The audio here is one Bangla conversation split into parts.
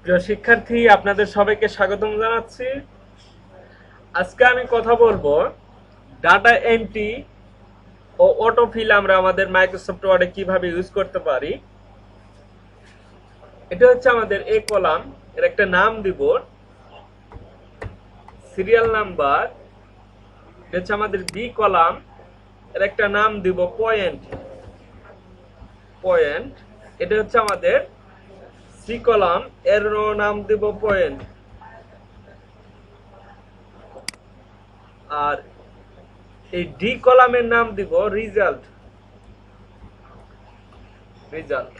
প্রিয় শিক্ষার্থী, আপনাদের সবাইকে স্বাগতম জানাচ্ছি। আজকে আমি কথা বলবো ডাটা এন্ট্রি ও অটোফিল আমরা আমাদের মাইক্রোসফট ওয়ার্ডে কিভাবে ইউজ করতে পারি। এটা হচ্ছে আমাদের এ কলাম, এর একটা নাম দিব সিরিয়াল নাম্বার। এটা হচ্ছে আমাদের বি কলাম, এর একটা নাম দিব পয়েন্ট। পয়েন্ট এটা হচ্ছে আমাদের সি কলাম, এর নাম দিব পয়েন্ট। আর এই ডি কলামের নাম দিব রিজাল্ট। রেজাল্ট।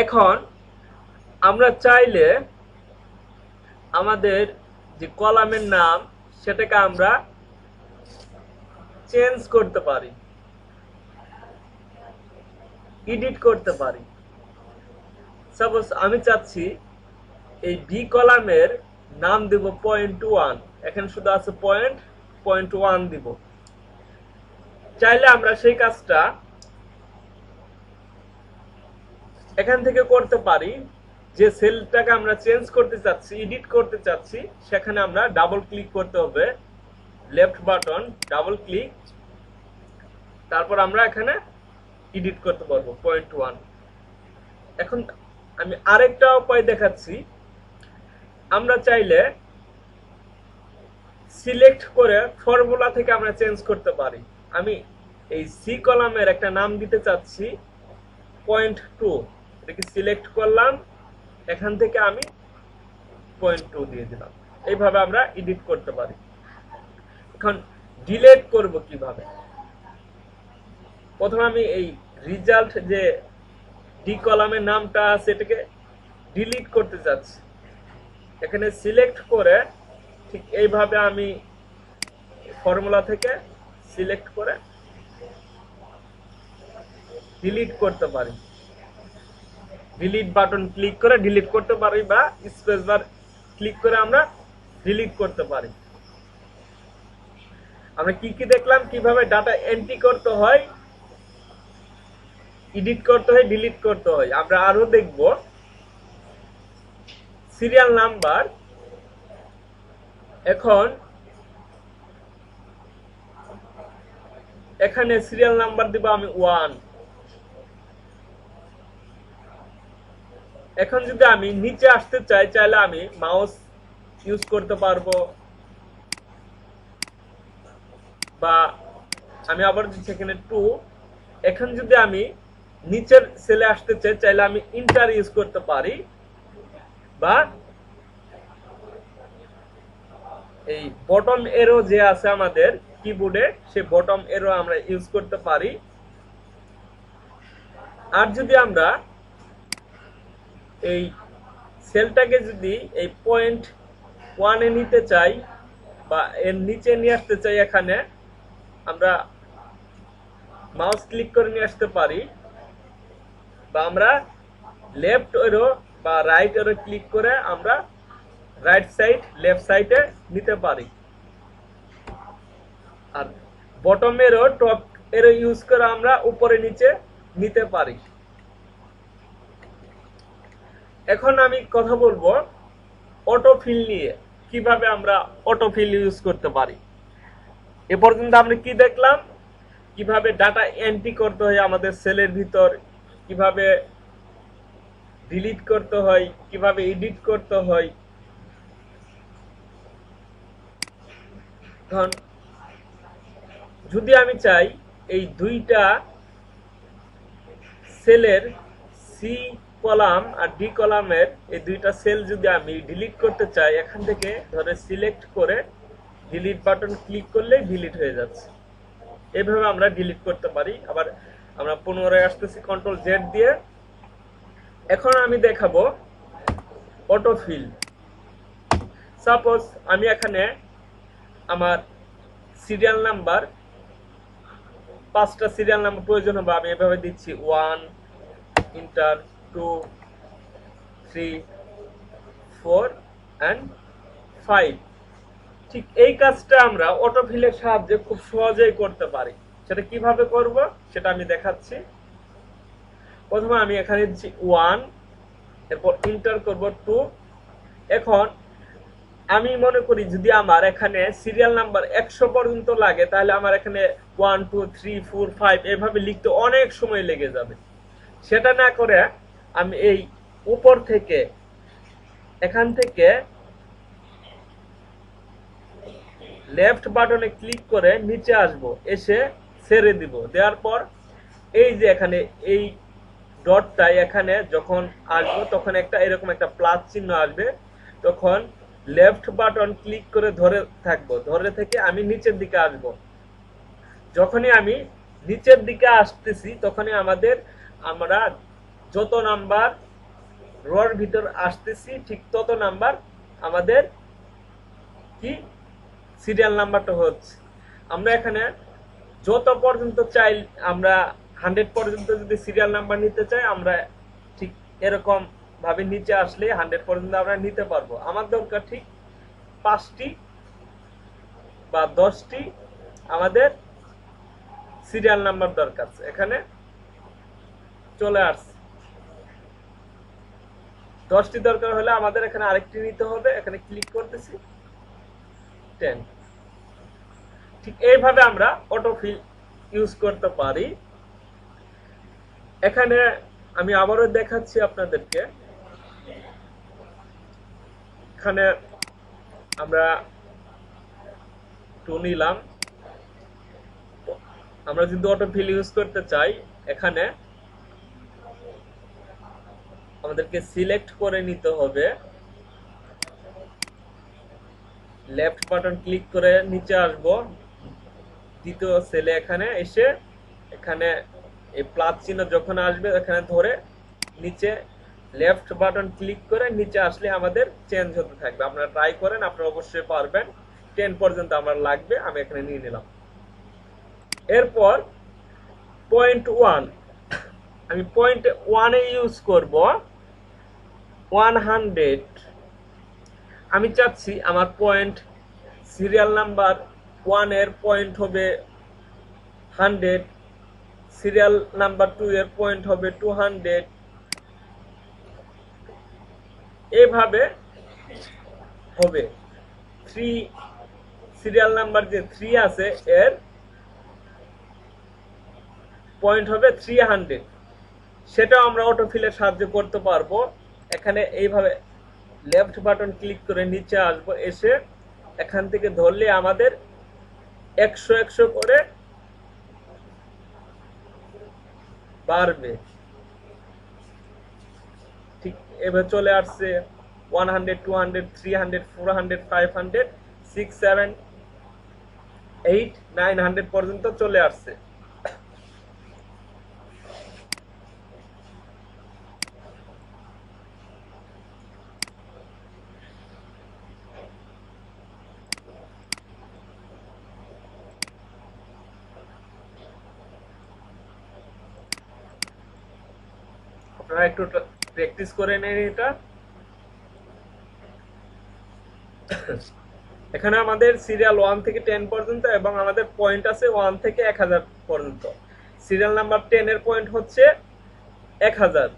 এখন আমরা চাইলে আমাদের যে কলামের নাম সেটাকে আমরা চেঞ্জ করতে পারি, এডিট করতে পারি। সাপোজ আমি চাচ্ছি এই বি কলামের নাম দিব .1, এখানে শুধু আছে .1 দিব। চাইলে আমরা সেই কাজটা এখান থেকে করতে পারি। যে সেলটাকে আমরা চেঞ্জ করতে চাচ্ছি, এডিট করতে চাচ্ছি, সেখানে আমরা ডাবল ক্লিক করতে হবে, লেফট বাটন ডাবল ক্লিক, তারপর আমরা এখানে এডিট করতে পারবো .1। এখন আমি আরেকটা উপায় দেখাচ্ছি। আমরা চাইলে সিলেক্ট করে ফর্মুলা থেকে আমরা চেঞ্জ করতে পারি। আমি এই সি কলামের একটা নাম দিতে চাচ্ছি .2, এটাকে সিলেক্ট করলাম, এখান থেকে আমি .2 দিয়ে দিলাম। এইভাবে আমরা এডিট করতে পারি। এখন ডিলিট করব কিভাবে? প্রথমে আমি এই রেজাল্ট যে ডি কলামের নামটা আছে এটাকে ডিলিট করতে চাচ্ছি। এখানে সিলেক্ট করে ঠিক এইভাবে আমি ফর্মুলা থেকে সিলেক্ট করে ডিলিট করতে পারি। ডিলিট বাটন ক্লিক করে ডিলিট করতে পারি, বা স্পেস বার ক্লিক করে আমরা ডিলিট করতে পারি। আমরা কি কি দেখলাম, কিভাবে ডাটা এন্ট্রি করতে হয়, এডিট করতে হয়, ডিলিট করতে হয়। আমরা আরো দেখব সিরিয়াল নাম্বার। এখন এখানে সিরিয়াল নাম্বার দিব আমি 1। এখন যদি আমি নিচে আসতে চাই, চাইলে আমি মাউস ইউজ করতে পারবো, বা আমি আবার দিচ্ছি এখানে 2। এখন যদি আমি নিচের সেলে আসতে চাই, চাইলে আমি ইন্টার ইউজ করতে পারি, বা এই বটম এরো যে আছে আমাদের কিবোর্ডে, সেই বটম এরো আমরা ইউজ করতে পারি। আর যদি আমরা এই সেলটাকে যদি এই .1 এ নিতে চাই বা এর নিচে নিয়ে আসতে চাই, এখানে আমরা মাউস ক্লিক করে নিয়ে আসতে পারি, বা আমরা লেফট এরো বা রাইট এরো ক্লিক করে আমরা রাইট সাইড লেফট সাইডে নিতে পারি। আর বটম এরো টপ এরো ইউজ করে আমরা উপরে নিচে নিতে পারি। এখন আমি কথা বলবো অটোফিল নিয়ে, কিভাবে আমরা অটোফিল ইউজ করতে পারি। এ পর্যন্ত আমরা কি দেখলাম, কিভাবে ডাটা এন্ট্রি করতে হয় আমাদের সেলের ভিতর, কিভাবে ডিলিট করতে হয়, কিভাবে এডিট করতে হয়। এখন যদি আমি চাই এই দুইটা সেলের সি কলাম আর ডি কলামের এই দুইটা সেল যদি আমি ডিলিট করতে চাই, এখান থেকে ধরে সিলেক্ট করে ডিলিট বাটন ক্লিক করলেই ডিলিট হয়ে যাচ্ছে। এইভাবে আমরা ডিলিট করতে পারি। আবার আমরা পুনরায় আসতেছি কন্ট্রোল জেড দিয়ে। এখন আমি দেখাবো অটোফিল। সাপোজ আমি এখানে আমার সিরিয়াল নাম্বার 5টা সিরিয়াল নাম্বার প্রয়োজন হবে, আমি এভাবে দিচ্ছি 1 ইন্টার 2 3 4 and 5। ঠিক এই কাজটা আমরা অটোফিলের সাহায্যে খুব সহজেই করতে পারি। সেটা কিভাবে করব সেটা আমি দেখাচ্ছি। প্রথমে আমি এখানে দিচ্ছি 1 এরপর ইন্টার করব 2। এখন আমি মনে করি যদি আমার এখানে সিরিয়াল নাম্বার 100 পর্যন্ত লাগে, তাহলে আমার এখানে 1 2 3 4 5 এভাবে লিখতে অনেক সময় লেগে যাবে। সেটা না করে আমি এই উপর থেকে এখান থেকে লেফট বাটনে ক্লিক করে নিচে আসব, এসে ছেড়ে দিব। দেওয়ার পর এই যে এখানে এই ডটটা এখানে যখন আসবো তখন একটা এরকম একটা প্লাস চিহ্ন আসবে, তখন লেফট বাটন ক্লিক করে ধরে থাকবো, ধরে থেকে আমি নিচের দিকে আসব। যখনই আমি নিচের দিকে আসতেছি তখনই আমরা যত নাম্বার রোর ভিতর আসতেছি ঠিক তত নাম্বার আমাদের কি সিরিয়াল নাম্বারটা হচ্ছে। আমরা এখানে যত পর্যন্ত চাই, আমরা 100 পর্যন্ত যদি সিরিয়াল নাম্বার নিতে চাই, আমরা ঠিক এরকম ভাবে নিচে আসলে 100 পর্যন্ত আমরা নিতে পারবো। আমার দরকার ঠিক 5টি বা 10টি আমাদের সিরিয়াল নাম্বার দরকার। এখানে চলে আসছে 10টি দরকার হলে আমাদের এখানে আরেকটি নিতে হবে। এখানে ক্লিক করতেছি 10। ঠিক এইভাবে আমরা অটোফিল ইউজ করতে পারি। এখানে আমি আবারও দেখাচ্ছি আপনাদেরকে। এখানে আমরা 2 নিলাম। আমরা যদি অটোফিল ইউজ করতে চাই, এখানে আমাদেরকে সিলেক্ট করে নিতে হবে, লেফট বাটন ক্লিক করে নিচে আসব, দ্বিতীয় সেলে এখানে এসে এখানে এই প্লাস চিহ্ন যখন আসবে এখানে ধরে নিচে লেফট বাটন ক্লিক করে নিচে আসলে আমাদের চেঞ্জ হতে থাকবে। আপনারা ট্রাই করেন, আপনারা অবশ্যই পারবেন। 10 পর্যন্ত আমার লাগবে, আমি এখানে নিয়ে নিলাম। এরপর পয়েন্ট 1, আমি পয়েন্ট 1 এ ইউজ করব 100। আমি চাচ্ছি আমার পয়েন্ট সিরিয়াল নাম্বার 1 এর পয়েন্ট হবে 100, সিরিয়াল নাম্বার 2 এর পয়েন্ট হবে 200। এইভাবে হবে। 3 সিরিয়াল নাম্বার যে 3 আছে এর পয়েন্ট হবে 300। সেটাও আমরা অটোফিলের সাহায্যে করতে পারবো। এখানে এইভাবে লেফট বাটন ক্লিক করে নিচে আসবো, এসে এখান থেকে ধরলে আমাদের 100 100 করে বাড়বে। ঠিক এভাবে চলে আসছে 100 200 300 400 500 6 7 8 900 পর্যন্ত চলে আসছে। আপনারা একটু প্র্যাকটিস করে নেন এটা। এখানে আমাদের সিরিয়াল 1 থেকে 10 পর্যন্ত এবং আমাদের পয়েন্ট আছে 1 থেকে 1000 পর্যন্ত। সিরিয়াল নাম্বার 10 এর পয়েন্ট হচ্ছে 1000।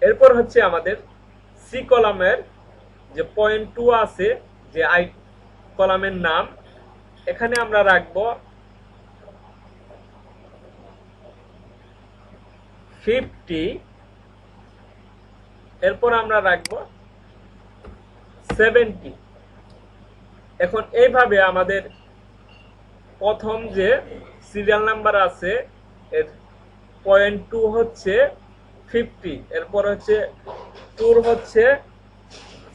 এরপর হচ্ছে আমাদের সি কলামের যে পয়েন্ট 2 আছে, যে আই কলামের নাম, এখানে আমরা রাখবো 50। এরপর আমরা রাখবো 70। এখন এইভাবে আমাদের প্রথম যে সিরিয়াল নাম্বার আছে এর পয়েন্ট 2 হচ্ছে 50, এরপর হচ্ছে 2 হচ্ছে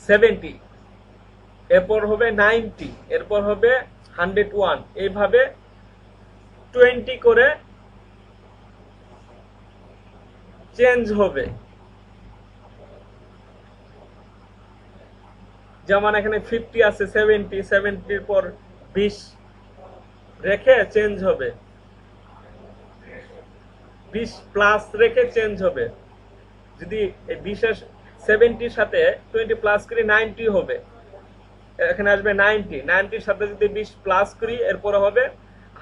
70, এরপর হবে 90, এরপর হবে 101। এইভাবে 20 করে চেঞ্জ হবে। যেমন এখানে 50 আছে, 70 পর 20 রেখে চেঞ্জ হবে, 20 প্লাস রেখে চেঞ্জ হবে। যদি এই 20 70 সাথে 20 প্লাস করি 90 হবে, এখানে আসবে 90, 90 সাথে যদি 20 প্লাস করি এরপর হবে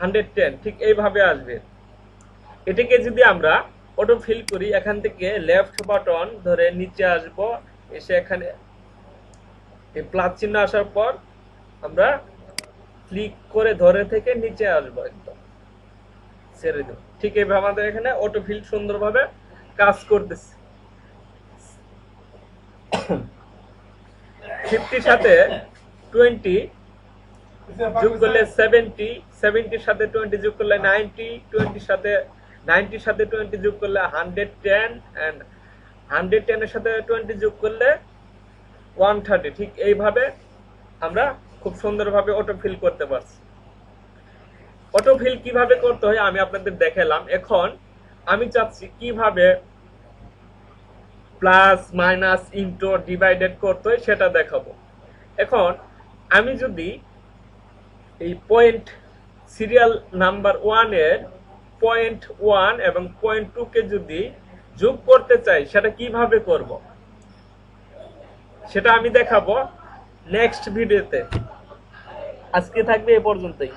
110। ঠিক এইভাবে আসবে। এটাকে যদি আমরা অটো ফিল করি, এখান থেকে লেফট বাটন ধরে নিচে আসব, এসে এখানে এই প্লাস চিহ্ন আসার পর আমরা ক্লিক করে ধরে থেকে নিচে আসবো, একদম ছেড়ে দেব। ঠিক এইভাবে আমাদের এখানে অটো ফিল সুন্দরভাবে কাজ করতেছে। 50 সাথে 20 যোগ করলে 70, 70 সাথে 20 যোগ করলে 90, 20 সাথে 90 সাথে 20 যোগ করলে 110 এন্ড 110 এর সাথে 20 যোগ করলে 130। ঠিক এইভাবে আমরা খুব সুন্দরভাবে অটো ফিল করতে পারছি। অটো ফিল কিভাবে করতে হয় আমি আপনাদের দেখালাম। এখন আমি চাচ্ছি কিভাবে প্লাস মাইনাস ইনটু ডিভাইডেড করতে হয় সেটা দেখাবো। এখন আমি যদি এই পয়েন্ট সিরিয়াল নাম্বার 1 এর পয়েন্ট 1 এবং পয়েন্ট 2 কে যদি যোগ করতে চাই সেটা কিভাবে করব সেটা আমি দেখাবো নেক্সট ভিডিওতে। আজকে থাকবে এ পর্যন্তই।